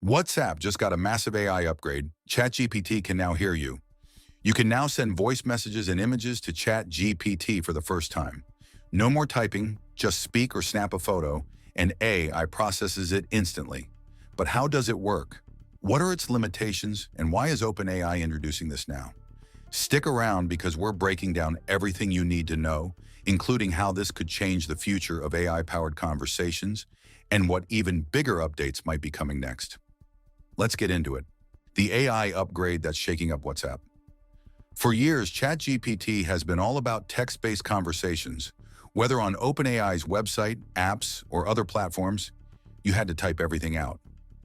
WhatsApp just got a massive AI upgrade. ChatGPT can now hear you. You can now send voice messages and images to ChatGPT for the first time. No more typing, just speak or snap a photo, and AI processes it instantly. But how does it work? What are its limitations, and why is OpenAI introducing this now? Stick around because we're breaking down everything you need to know, including how this could change the future of AI-powered conversations and what even bigger updates might be coming next. Let's get into it. The AI upgrade that's shaking up WhatsApp. For years, ChatGPT has been all about text-based conversations. Whether on OpenAI's website, apps, or other platforms, you had to type everything out.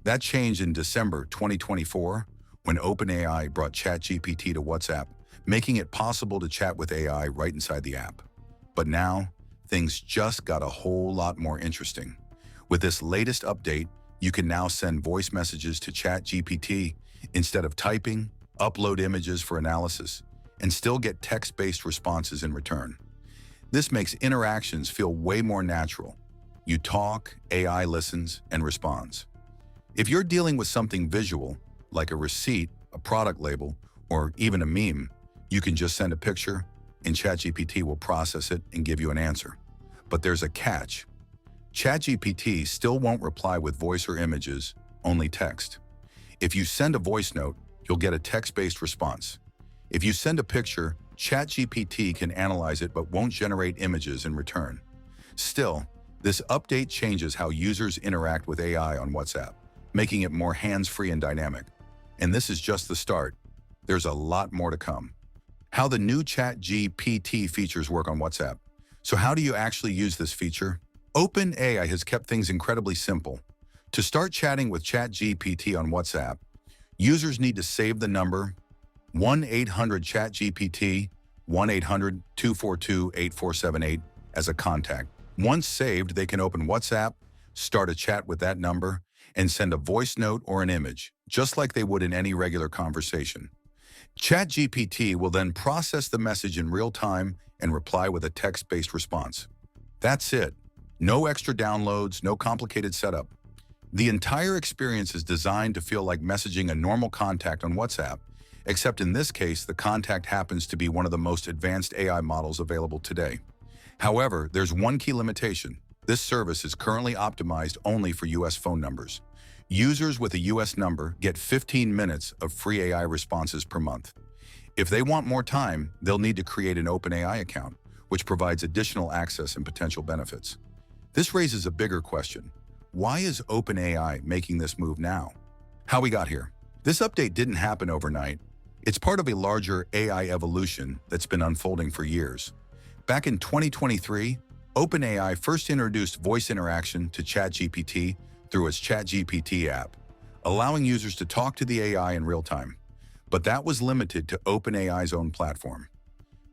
That changed in December 2024 when OpenAI brought ChatGPT to WhatsApp, making it possible to chat with AI right inside the app. But now, things just got a whole lot more interesting. With this latest update, you can now send voice messages to ChatGPT instead of typing, upload images for analysis, and still get text-based responses in return. This makes interactions feel way more natural. You talk, AI listens, and responds. If you're dealing with something visual, like a receipt, a product label, or even a meme, you can just send a picture, and ChatGPT will process it and give you an answer. But there's a catch. ChatGPT still won't reply with voice or images, only text. If you send a voice note, you'll get a text-based response. If you send a picture, ChatGPT can analyze it but won't generate images in return. Still, this update changes how users interact with AI on WhatsApp, making it more hands-free and dynamic. And this is just the start. There's a lot more to come. How the new ChatGPT features work on WhatsApp. So how do you actually use this feature? OpenAI has kept things incredibly simple. To start chatting with ChatGPT on WhatsApp, users need to save the number 1-800-ChatGPT, 1-800-242-8478 as a contact. Once saved, they can open WhatsApp, start a chat with that number, and send a voice note or an image, just like they would in any regular conversation. ChatGPT will then process the message in real time and reply with a text-based response. That's it. No extra downloads, no complicated setup. The entire experience is designed to feel like messaging a normal contact on WhatsApp, except in this case, the contact happens to be one of the most advanced AI models available today. However, there's one key limitation. This service is currently optimized only for US phone numbers. Users with a US number get 15 minutes of free AI responses per month. If they want more time, they'll need to create an OpenAI account, which provides additional access and potential benefits. This raises a bigger question. Why is OpenAI making this move now? How we got here? This update didn't happen overnight. It's part of a larger AI evolution that's been unfolding for years. Back in 2023, OpenAI first introduced voice interaction to ChatGPT through its ChatGPT app, allowing users to talk to the AI in real time. But that was limited to OpenAI's own platform.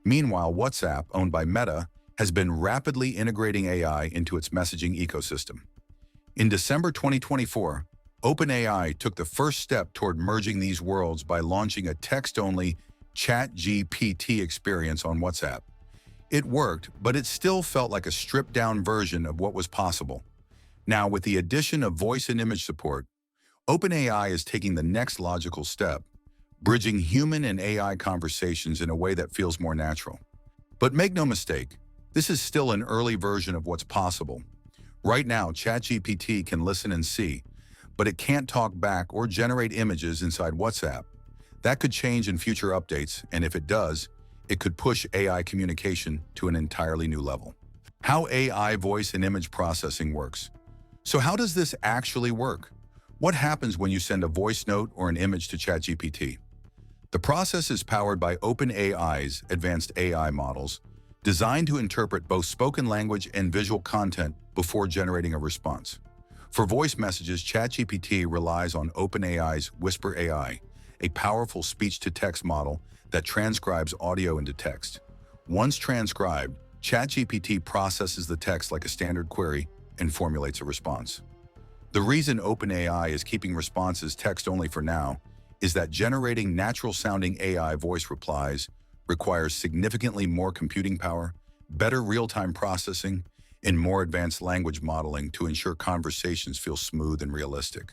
Meanwhile, WhatsApp, owned by Meta, has been rapidly integrating AI into its messaging ecosystem. In December 2024, OpenAI took the first step toward merging these worlds by launching a text-only ChatGPT experience on WhatsApp. It worked, but it still felt like a stripped-down version of what was possible. Now, with the addition of voice and image support, OpenAI is taking the next logical step, bridging human and AI conversations in a way that feels more natural. But make no mistake, this is still an early version of what's possible. Right now, ChatGPT can listen and see, but it can't talk back or generate images inside WhatsApp. That could change in future updates, and if it does, it could push AI communication to an entirely new level. How AI voice and image processing works. So how does this actually work? What happens when you send a voice note or an image to ChatGPT? The process is powered by OpenAI's advanced AI models, designed to interpret both spoken language and visual content before generating a response. For voice messages, ChatGPT relies on OpenAI's Whisper AI, a powerful speech-to-text model that transcribes audio into text. Once transcribed, ChatGPT processes the text like a standard query and formulates a response. The reason OpenAI is keeping responses text-only for now is that generating natural-sounding AI voice replies requires significantly more computing power, better real-time processing, and more advanced language modeling to ensure conversations feel smooth and realistic.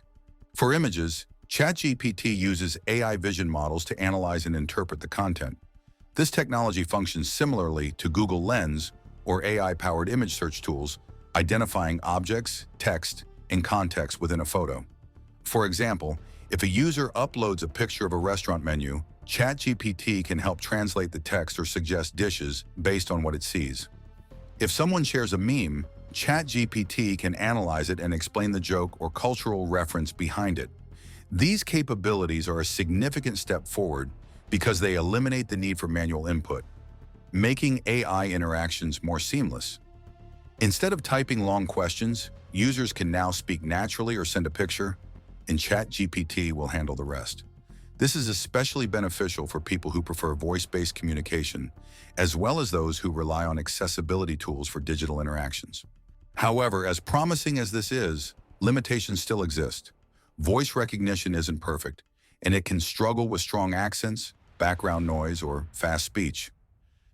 For images, ChatGPT uses AI vision models to analyze and interpret the content. This technology functions similarly to Google Lens or AI-powered image search tools, identifying objects, text, and context within a photo. For example, if a user uploads a picture of a restaurant menu, ChatGPT can help translate the text or suggest dishes based on what it sees. If someone shares a meme, ChatGPT can analyze it and explain the joke or cultural reference behind it. These capabilities are a significant step forward because they eliminate the need for manual input, making AI interactions more seamless. Instead of typing long questions, users can now speak naturally or send a picture, and ChatGPT will handle the rest. This is especially beneficial for people who prefer voice-based communication, as well as those who rely on accessibility tools for digital interactions. However, as promising as this is, limitations still exist. Voice recognition isn't perfect, and it can struggle with strong accents, background noise, or fast speech.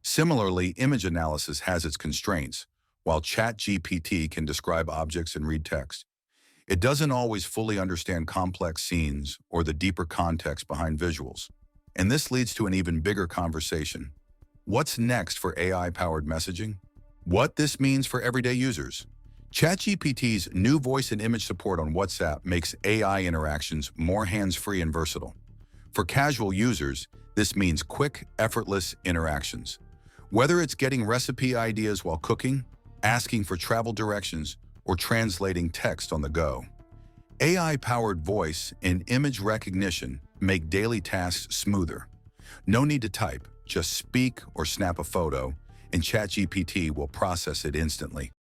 Similarly, image analysis has its constraints. While ChatGPT can describe objects and read text, it doesn't always fully understand complex scenes or the deeper context behind visuals. And this leads to an even bigger conversation. What's next for AI-powered messaging? What this means for everyday users? ChatGPT's new voice and image support on WhatsApp makes AI interactions more hands-free and versatile. For casual users, this means quick, effortless interactions. Whether it's getting recipe ideas while cooking, asking for travel directions, or translating text on the go, AI-powered voice and image recognition make daily tasks smoother. No need to type, just speak or snap a photo, and ChatGPT will process it instantly.